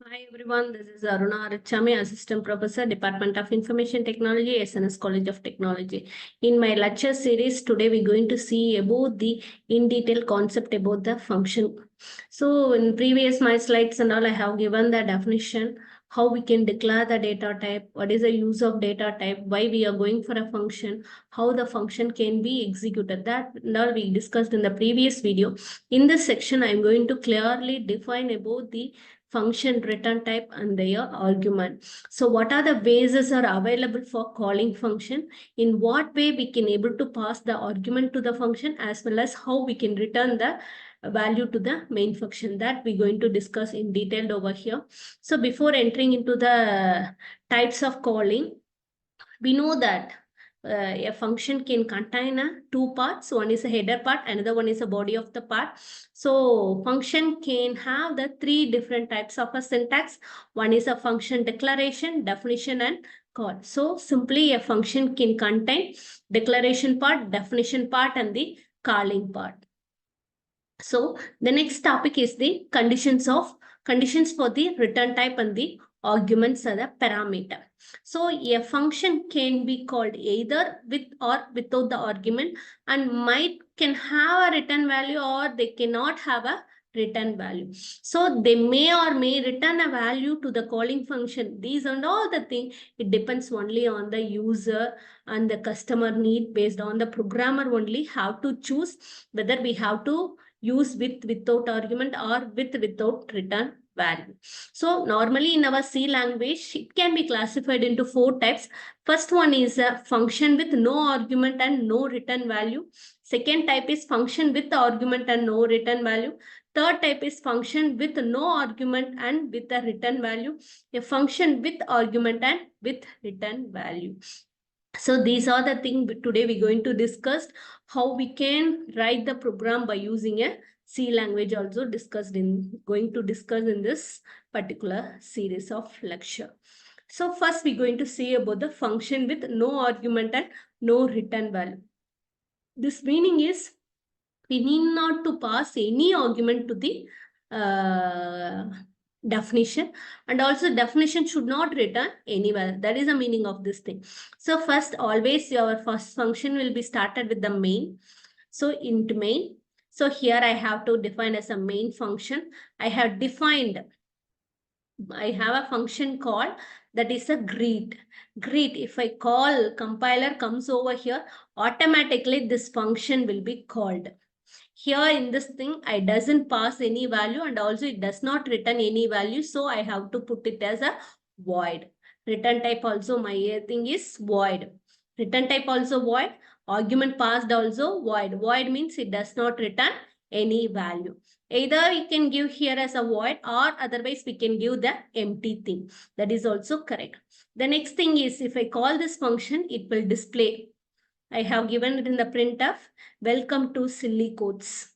Hi everyone, this is Aruna, Assistant Professor, Department of Information Technology, SNS College of Technology. In my lecture series, today we're going to see about the in detail concept about the function. So in previous my slides and all, I have given the definition, how we can declare the data type, what is the use of data type, why we are going for a function, how the function can be executed. That now we discussed in the previous video. In this section, I'm going to clearly define about the function return type and their argument. So what are the ways are available for calling function? In what way we can able to pass the argument to the function, as well as how we can return the value to the main function, that we're going to discuss in detail over here. So before entering into the types of calling, we know that a function can contain two parts. One is a header part, another one is a body of the part. So function can have the three different types of a syntax. One is a function declaration, definition, and call. So simply a function can contain declaration part, definition part, and the calling part. So the next topic is the conditions for the return type and the arguments are the parameter. So a function can be called either with or without the argument, and can have a return value or they cannot have a return value. So they may or may return a value to the calling function. These and all the thing, it depends only on the user and the customer need. Based on the programmer only have to choose whether we have to use with without argument or with without return value. So normally in our C language, it can be classified into four types. First one is a function with no argument and no return value. Second type is function with argument and no return value. Third type is function with no argument and with a return value. A function with argument and with return value. So these are the things today we're going to discuss, how we can write the program by using a C language, also going to discuss in this particular series of lecture. So first we're going to see about the function with no argument and no return value. This meaning is we need not to pass any argument to the definition, and also definition should not return anywhere. That is the meaning of this thing. So first, always your first function will be started with the main. So int main. So here I have to define as a main function. I have a function called that is a greet. Greet, if I call, compiler comes over here, automatically this function will be called. Here in this thing, I doesn't pass any value, and also it does not return any value. So I have to put it as a void. Return type also my thing is void. Return type also void. Argument passed also void. Void means it does not return any value. Either we can give here as a void, or otherwise we can give the empty thing. That is also correct. The next thing is, if I call this function, it will display. I have given it in the printf, welcome to silly codes.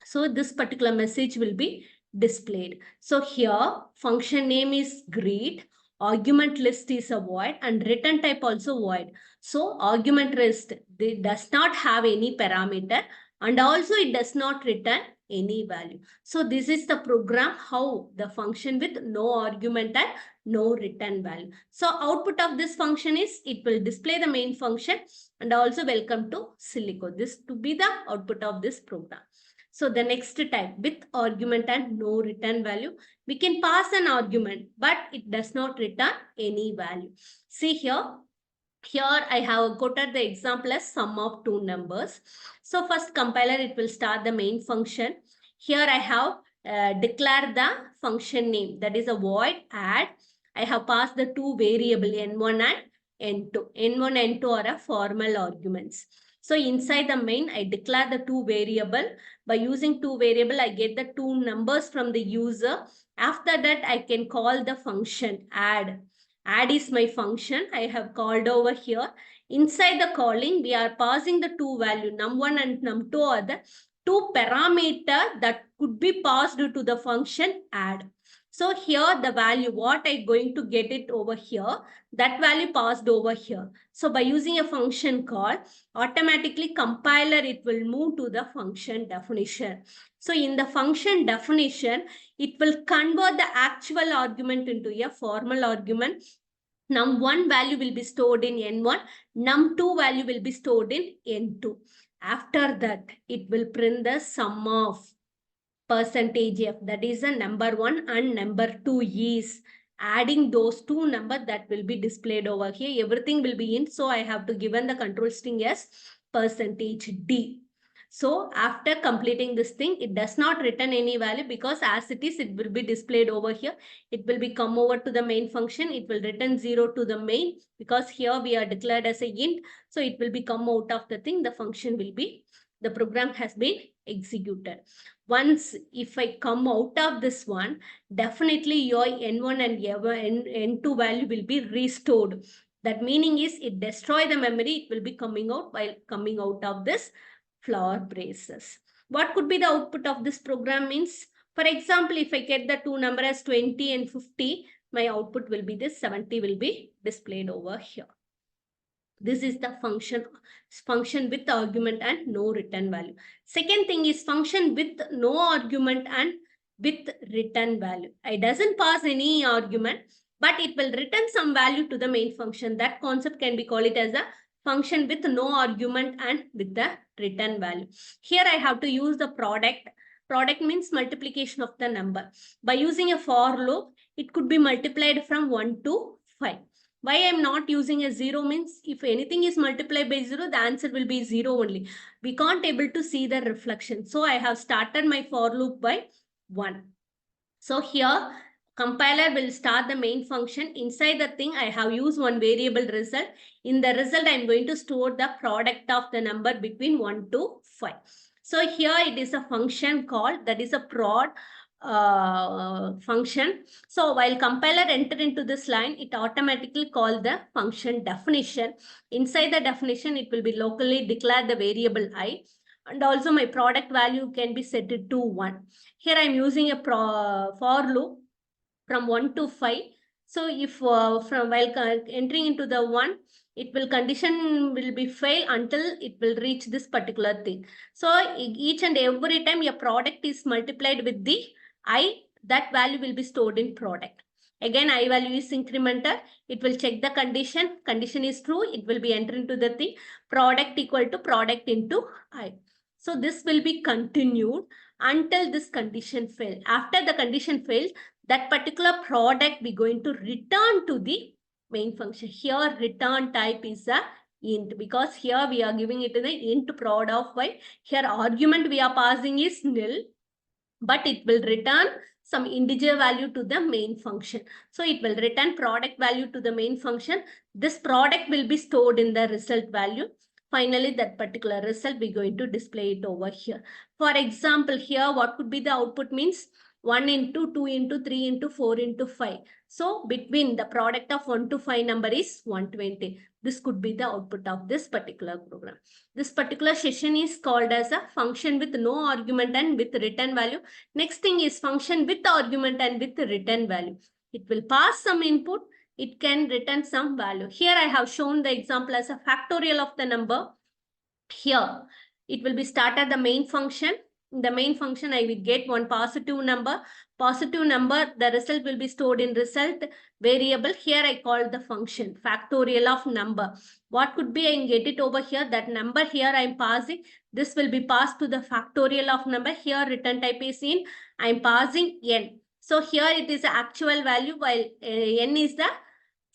So this particular message will be displayed. So here function name is greet, argument list is a void, and return type also void. So argument list, it does not have any parameter, and also it does not return any value. So this is the program, how the function with no argument and no return value. So output of this function is, it will display the main function and also welcome to silly code. This to be the output of this program. So the next type, with argument and no return value, we can pass an argument, but it does not return any value. See here, I have quoted the example as sum of two numbers. So first compiler, it will start the main function. Here I have declared the function name, that is a void add. I have passed the two variable n1 and n2. n1 n2 are a formal arguments. So inside the main, I declare the two variable. By using two variable, I get the two numbers from the user. After that, I can call the function add. Add is my function. I have called over here. Inside the calling, we are passing the two value, num1 and num2 are the two parameter that could be passed to the function add. So here the value, what I'm going to get it over here, that value passed over here. So by using a function call, automatically compiler, it will move to the function definition. So in the function definition, it will convert the actual argument into a formal argument. Num1 value will be stored in N1, num2 value will be stored in N2. After that, it will print the sum of percentage F, that is a number 1 and number 2 is. Adding those two numbers, that will be displayed over here. Everything will be in. So I have to given the control string as percentage D. So after completing this thing, it does not return any value because as it is, it will be displayed over here. It will be come over to the main function. It will return 0 to the main because here we are declared as a int. So it will be come out of the thing. The function will be, the program has been executed. Once if I come out of this one, definitely your N1 and N2 value will be restored. That meaning is it destroy the memory, it will be coming out while coming out of this flower braces. What could be the output of this program means? For example, if I get the two number as 20 and 50, my output will be this 70 will be displayed over here. This is the function with argument and no return value. Second thing is function with no argument and with return value. It doesn't pass any argument, but it will return some value to the main function. That concept can be called it as a function with no argument and with the return value. Here I have to use the product. Product means multiplication of the number. By using a for loop, it could be multiplied from 1 to 5. Why I'm not using a 0 means if anything is multiplied by 0, the answer will be 0 only. We can't able to see the reflection. So I have started my for loop by 1. So here compiler will start the main function. Inside the thing, I have used one variable result. In the result, I'm going to store the product of the number between 1 to 5. So here it is a function called, that is a prod function. So while compiler enter into this line, it automatically call the function definition. Inside the definition, it will be locally declare the variable I, and also my product value can be set to 1. Here I'm using a for loop from 1 to 5. So if from while entering into the 1, it will condition will be fail until it will reach this particular thing. So each and every time your product is multiplied with the I, that value will be stored in product. Again, I value is incremental. It will check the condition. Condition is true. It will be entered into the thing. Product equal to product into I. So this will be continued until this condition fails. After the condition fails, that particular product we going to return to the main function. Here return type is a int because here we are giving it to the int prod of y. Here argument we are passing is nil, but it will return some integer value to the main function. So it will return product value to the main function. This product will be stored in the result value. Finally, that particular result we're going to display it over here. For example, here what could be the output means 1 into 2 into 3 into 4 into 5. So between the product of 1 to 5 number is 120. This could be the output of this particular program. This particular session is called as a function with no argument and with return value. Next thing is function with argument and with return value. It will pass some input. It can return some value. Here I have shown the example as a factorial of the number. Here it will be started the main function. In the main function, I will get one positive number. Positive number, the result will be stored in result variable. Here I call the function factorial of number. What could be, I can get it over here. That number here I am passing. This will be passed to the factorial of number. Here return type is in. I am passing n. So here it is the actual value while n is the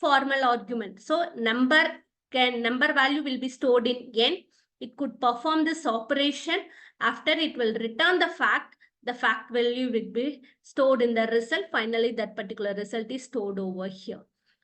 formal argument. So number value will be stored in n. It could perform this operation. After it will return the fact value will be stored in the result. Finally, that particular result is stored over here.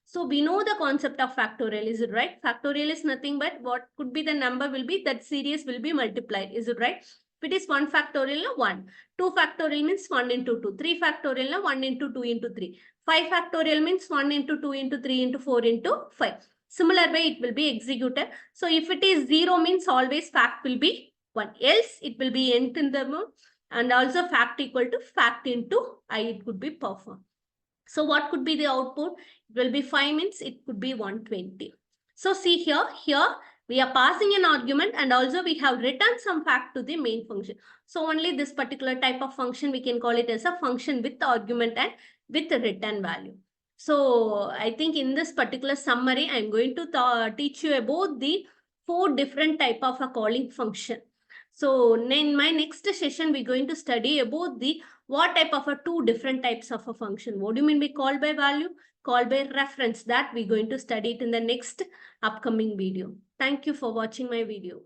So we know the concept of factorial, is it right? Factorial is nothing but what could be the number will be that series will be multiplied, is it right? If it is 1 factorial, 1. 2 factorial means 1 into 2. 3 factorial, 1 into 2 into 3. 5 factorial means 1 into 2 into 3 into 4 into 5. Similar way it will be executed. So if it is 0 means always fact will be 1, else it will be nth in the mode, and also fact equal to fact into I, it could be performed. So what could be the output? It will be 5 means it could be 120. So see here we are passing an argument and also we have written some fact to the main function. So only this particular type of function we can call it as a function with argument and with a written value. So I think in this particular summary, I'm going to teach you about the 4 different type of a calling function. So in my next session, we're going to study about the what type of a 2 different types of a function. What do you mean by call by value? Call by reference. That we're going to study it in the next upcoming video. Thank you for watching my video.